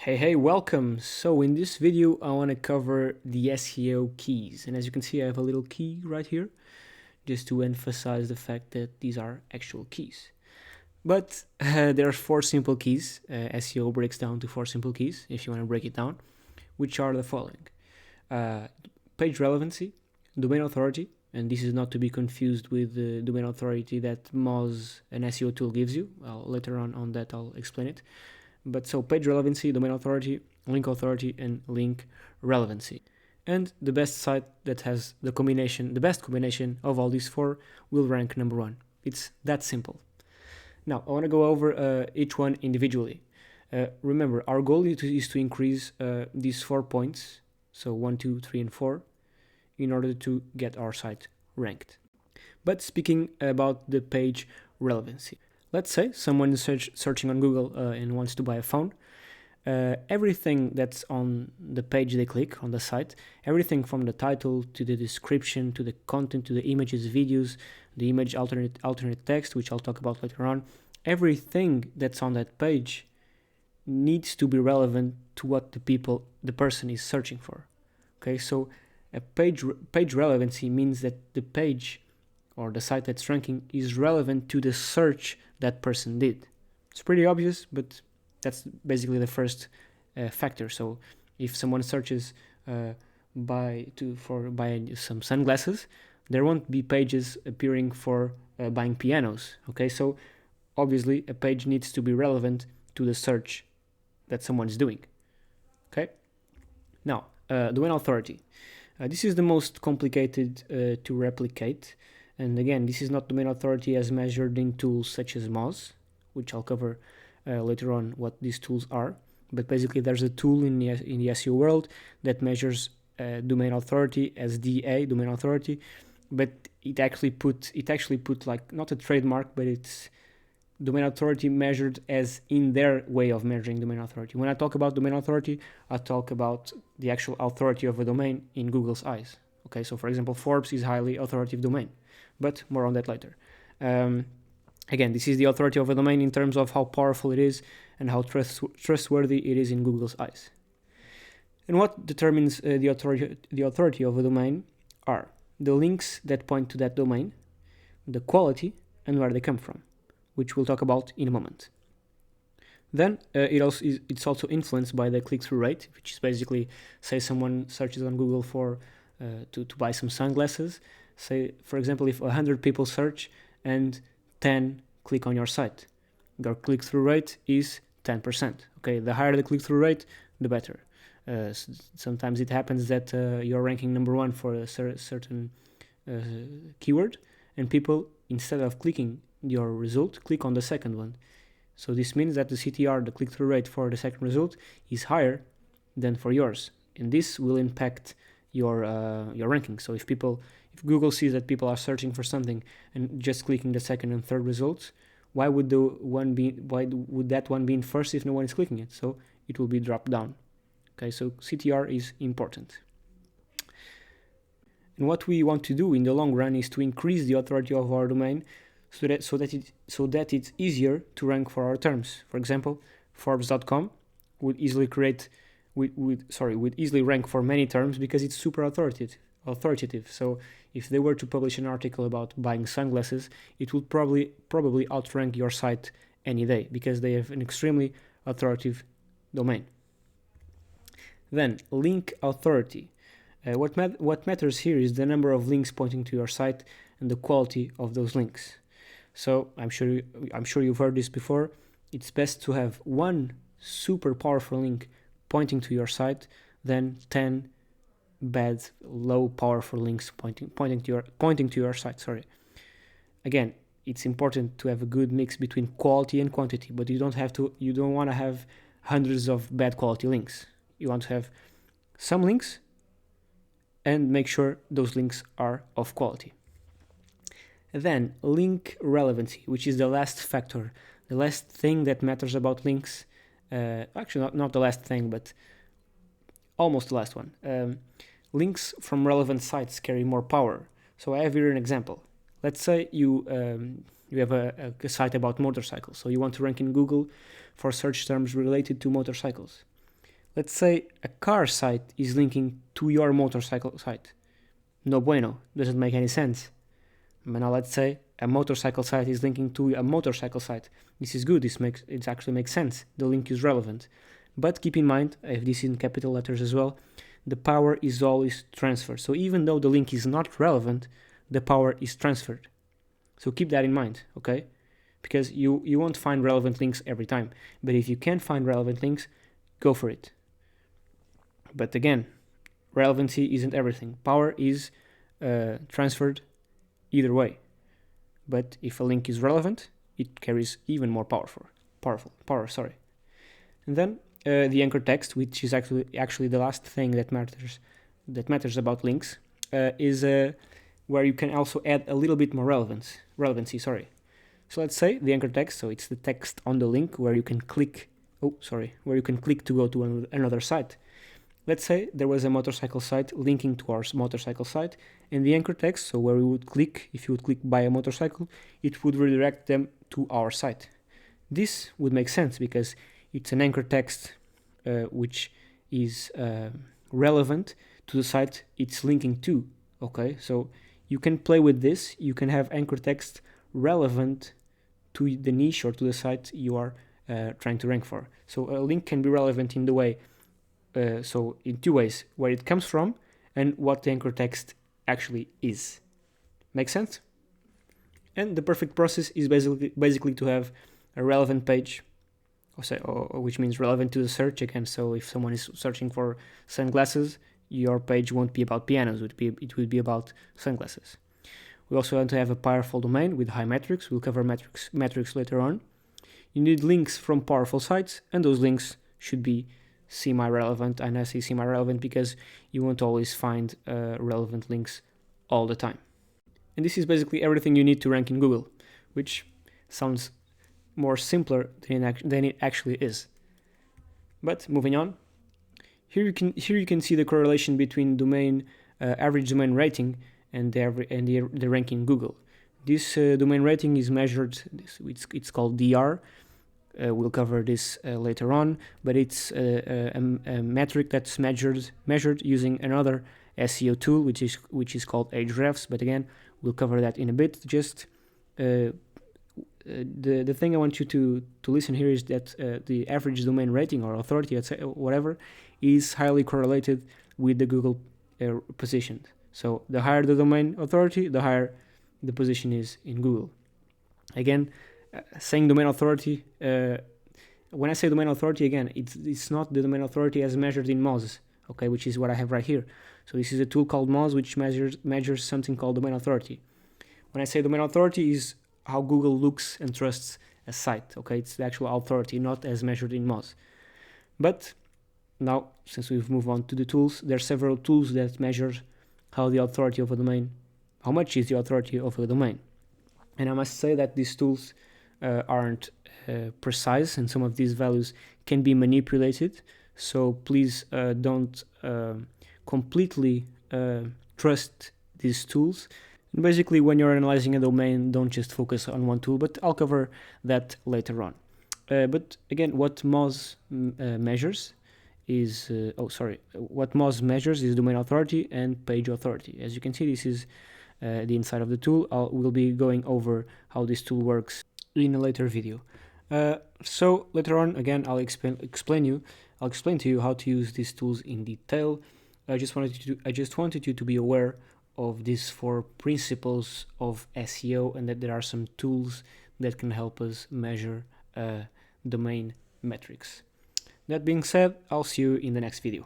Hey, welcome! So in this video I want to cover the SEO keys, and as you can see I have a little key right here just to emphasize the fact that these are actual keys. But there are four simple keys. SEO breaks down to four simple keys if you want to break it down, which are the following. Page relevancy, domain authority, and this is not to be confused with the domain authority that Moz, an SEO tool, gives you. Later on that I'll explain it. But so page relevancy, domain authority, link authority, and link relevancy. And the best site that has the best combination of all these four will rank number one. It's that simple. Now, I want to go over each one individually. Remember, our goal is to increase these 4 points, so 1, 2, 3, and 4, in order to get our site ranked. But speaking about the page relevancy, let's say someone is searching on Google and wants to buy a phone. Everything that's on the page they click on the site, everything from the title to the description to the content to the images, videos, the image alternate text, which I'll talk about later on, everything that's on that page needs to be relevant to what the person is searching for. Okay, so a page relevancy means that the page or the site that's ranking is relevant to the search that person did. It's pretty obvious, but that's basically the first factor. So if someone searches buy some sunglasses, there won't be pages appearing for buying pianos. Okay, so obviously a page needs to be relevant to the search that someone's doing. Okay, now domain authority. This is the most complicated to replicate. And again, this is not domain authority as measured in tools such as Moz, which I'll cover later on what these tools are. But basically, there's a tool in the SEO world that measures domain authority as DA, domain authority, but it actually put like not a trademark, but it's domain authority measured as in their way of measuring domain authority. When I talk about domain authority, I talk about the actual authority of a domain in Google's eyes. Okay, so for example, Forbes is highly authoritative domain, but more on that later. Again, this is the authority of a domain in terms of how powerful it is and how trustworthy it is in Google's eyes. And what determines the authority of a domain are the links that point to that domain, the quality, and where they come from, which we'll talk about in a moment. Then it's also influenced by the click-through rate, which is basically, say someone searches on Google for to buy some sunglasses. Say, for example, if 100 people search and 10 click on your site, your click-through rate is 10%. Okay, the higher the click-through rate, the better. Sometimes it happens that you're ranking number one for a certain keyword, and people, instead of clicking your result, click on the second one. So this means that the CTR, the click-through rate for the second result, is higher than for yours, and this will impact your ranking. So if Google sees that people are searching for something and just clicking the second and third results, why would that one be in first if no one is clicking it? So it will be dropped down. Okay, so CTR is important. And what we want to do in the long run is to increase the authority of our domain so that it's easier to rank for our terms. For example, Forbes.com would easily would easily rank for many terms because it's super authoritative. So if they were to publish an article about buying sunglasses, it would probably outrank your site any day because they have an extremely authoritative domain. Then link authority. What matters here is the number of links pointing to your site and the quality of those links. So I'm sure you've heard this before. It's best to have one super powerful link pointing to your site than 10 bad, low, powerful links pointing to your site. Sorry. Again, it's important to have a good mix between quality and quantity, but you don't want to have hundreds of bad quality links. You want to have some links and make sure those links are of quality. Then link relevancy, which is the last factor, the last thing that matters about links. Actually, not the last thing, but almost the last one. Links from relevant sites carry more power. So I have here an example. Let's say you have a site about motorcycles. So you want to rank in Google for search terms related to motorcycles. Let's say a car site is linking to your motorcycle site. No bueno, doesn't make any sense. But now let's say a motorcycle site is linking to a motorcycle site. This is good, it actually makes sense. The link is relevant. But keep in mind, I have this in capital letters as well, the power is always transferred. So even though the link is not relevant, the power is transferred. So keep that in mind, okay? Because you won't find relevant links every time. But if you can find relevant links, go for it. But again, relevancy isn't everything. Power is transferred either way. But if a link is relevant, it carries even more power. And then the anchor text, which is actually the last thing that matters about links, is where you can also add a little bit more relevancy. So let's say the anchor text, so it's the text on the link where you can click. Where you can click to go to another site. Let's say there was a motorcycle site linking to our motorcycle site, and the anchor text, so where we would click, if you would click buy a motorcycle, it would redirect them to our site. This would make sense because it's an anchor text which is relevant to the site it's linking to. Okay, so you can play with this. You can have anchor text relevant to the niche or to the site you are trying to rank for. So a link can be relevant in the way, so in two ways, where it comes from and what the anchor text actually is. Make sense? And the perfect process is basically to have a relevant page, which means relevant to the search again. So if someone is searching for sunglasses, your page won't be about pianos, it would be about sunglasses. We also want to have a powerful domain with high metrics. We'll cover metrics later on. You need links from powerful sites, and those links should be semi-relevant. And I say semi-relevant because you won't always find relevant links all the time. And this is basically everything you need to rank in Google, which sounds more simpler than it actually is. But moving on, here you can see the correlation between average domain rating and the ranking in Google. This domain rating is measured. It's called DR. We'll cover this later on, but it's a metric that's measured using another SEO tool, which is called Ahrefs. But again, we'll cover that in a bit. Just the thing I want you to listen here is that the average domain rating or authority, whatever, is highly correlated with the Google position. So the higher the domain authority, the higher the position is in Google. Again, saying domain authority, when I say domain authority, again, it's not the domain authority as measured in Moz, okay, which is what I have right here. So this is a tool called Moz, which measures something called domain authority. When I say domain authority, is how Google looks and trusts a site, okay? It's the actual authority, not as measured in Moz. But now, since we've moved on to the tools, there are several tools that measure how much is the authority of a domain. And I must say that these tools aren't precise, and some of these values can be manipulated. So please don't completely trust these tools. And basically, when you're analyzing a domain, don't just focus on one tool, but I'll cover that later on. But again, what Moz measures is domain authority and page authority. As you can see, this is the inside of the tool. We'll be going over how this tool works in a later video. So later on, again, I'll explain to you how to use these tools in detail. I just wanted you to be aware of these 4 principles of SEO, and that there are some tools that can help us measure domain metrics. That being said, I'll see you in the next video.